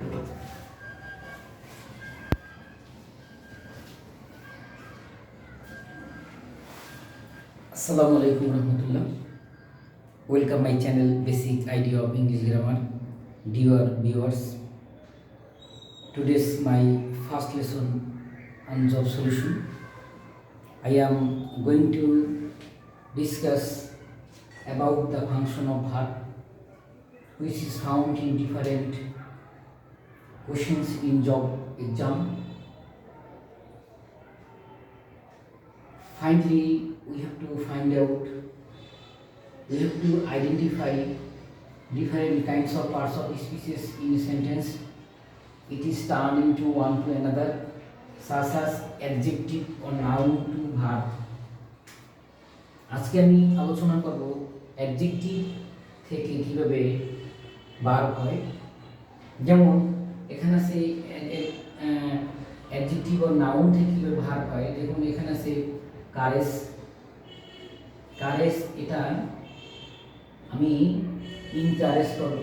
Assalamu alaikum warahmatullah. Welcome my channel Basic Idea of English Grammar. Dear viewers, today's my first lesson on job solution. I am going to discuss about the function of verb, which is found in different questions in job exam. Finally, we have to find out, we have to identify different kinds of parts of species in a sentence. It is turned into one to another, such as adjective or noun to verb. আজকে আমি আলোচনা করব adjective থেকে কিভাবে verb হয়। যেমন এখানে আছে অ্যাডজেক্টিভ or নাউন থেকে কিভাবে ভার্ব হয়। দেখুন এখানে আছে কারেজ। কারেজ এটা আমি ইনকারেজ করব,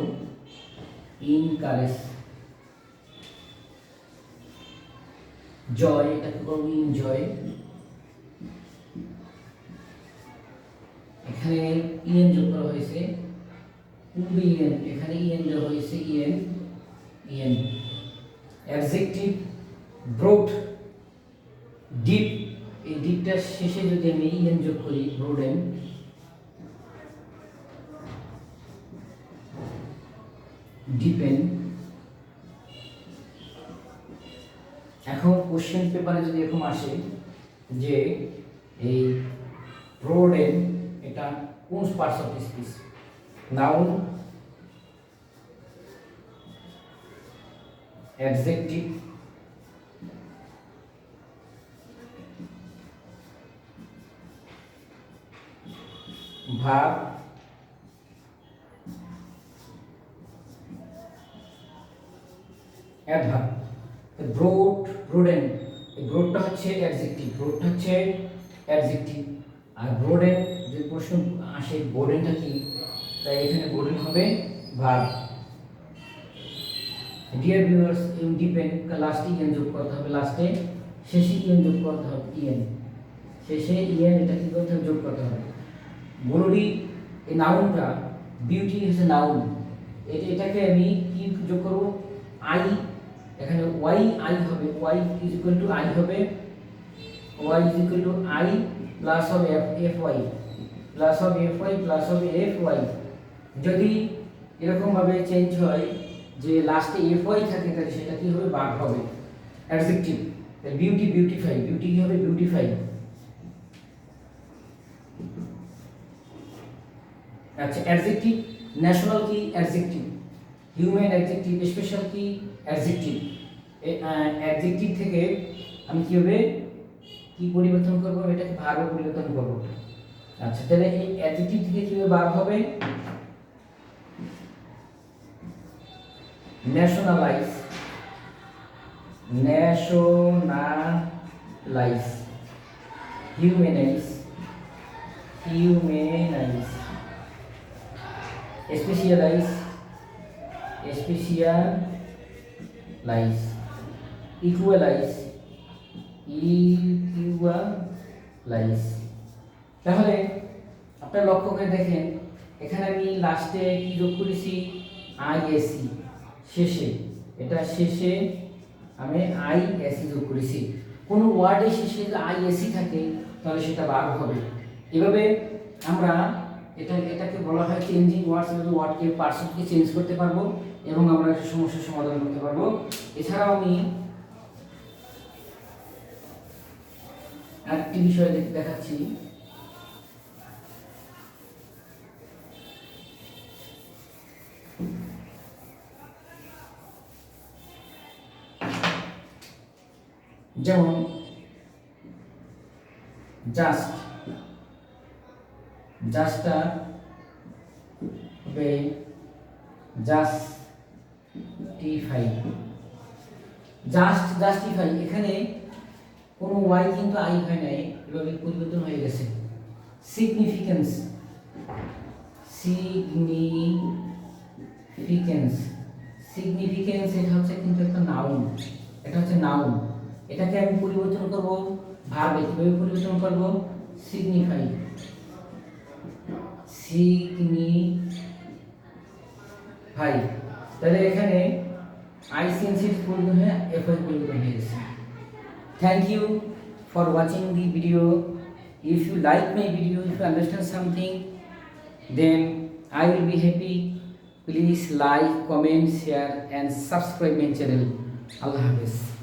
ইনকারেজ। জয় এটাকে করব ইনজয়। এখানে ইএন যোগ করা হয়েছে, ইএন, এখানে ইএন যোগ হয়েছে EN, EN. Adjective broad, deep, এই ডিপটার শেষে যদি আমি ইএন যোগ করি, ব্রোডেন। ডিপেন। এখন কোশ্চেন পেপারে যদি এরকম আসে যে এই ব্রোডেন এটা কোন parts of speech, noun, adjective, verb, adverb. Broad, broaden, এই ব্রডটা হচ্ছে অ্যাডজেক্টিভ, ব্রডটা হচ্ছে অ্যাডজেক্টিভ। আর ব্রোডেন যে প্রশ্ন আসে ব্রোডেনটা কি, তাই এখানে ব্রোডেন হবে ভার্ব। ডিয়ার ভিউয়ার্স, ডিপেন্ড লাস্টে ইএন যোগ করতে হবে, লাস্টে শেষে ইএন যোগ করতে হবে, ইএন শেষে ইএন, এটা কি করতে হবে, যোগ করতে হবে। গ্লোরি এই নাউনটা, বিউটি হচ্ছে নাউন, এটাকে আমি কি যোগ করব, আই, এখানে ওয়াই আই হবে, y is equal to i হবে, y is equal to i plus হবে এফ ওয়াই, প্লাস হবে এফ ওয়াই প্লাস হবে এফ ওয়াই। যদি এরকমভাবে চেঞ্জ হয় যে লাস্টে এফ ওয়াই থাকে, তাহলে সেটা কি হবে, ভার্ব হবে, অ্যাডজেক্টিভ। বিউটি, বিউটিফাই, বিউটি কি হবে, বিউটিফাই। আচ্ছা, অ্যাডজেক্টিভ, ন্যাশনাল কি, অ্যাডজেক্টিভ, হিউম্যান অ্যাডজেক্টিভ, স্পেশাল কি, অ্যাডজেক্টিভ। অ্যাডজেক্টিভ থেকে আমি কিভাবে কি পরিবর্তন করব, এটাকে ভার্বে পরিবর্তন করব। আচ্ছা, তাহলে এই অ্যাডজেক্টিভ থেকে কিভাবে ভার্ব হবে, nationalise, nationalise, humanise, humanise, specialise, specialise, equalise, equalise. তাহলে আপনারা লক্ষ্য করে দেখেন, এখানে আমি লাস্টে কি যোগ করেছি, আইএসি, শেষে, এটা শেষে আমি আইএসি যোগ করেছি। কোনো ওয়ার্ডের শেষে যদি আইএসি থাকে তাহলে সেটা ভার্ব হবে। এভাবে আমরা এটাকে বলা হয় চেঞ্জিং ওয়ার্ডস, ওয়ার্ডকে পার্সনকে চেঞ্জ করতে পারবো এবং আমরা সমস্যার সমাধান করতে পারবো। এছাড়াও আমি আরেকটি বিষয় দেখাচ্ছি। যেমন জাস্ট, জাস্টটা হবে জাস্টিফাই, জাস্ট, জাস্টিফাই। এখানে কোনো ওয়াই কিন্তু আই হয় নাই, এভাবে পরিবর্তন হয়ে গেছে। সিগনিফিকেন্স, সিগনিফিকেন্স, সিগনিফিকেন্স এটা হচ্ছে কিন্তু একটা নাউন, এটা হচ্ছে নাউন। এটাকে আমি পরিবর্তন করব ভার্বে। কিভাবে পরিবর্তন করব? Signify, signify. তাহলে এখানে আইসিএনসি পরিবর্তন হয়ে এফআই পরিবর্তন হয়ে গেছে। Thank you for watching the video. If you like my video, if you understand something, then I will be happy. Please like, comment, share and subscribe my channel. Allah Hafiz.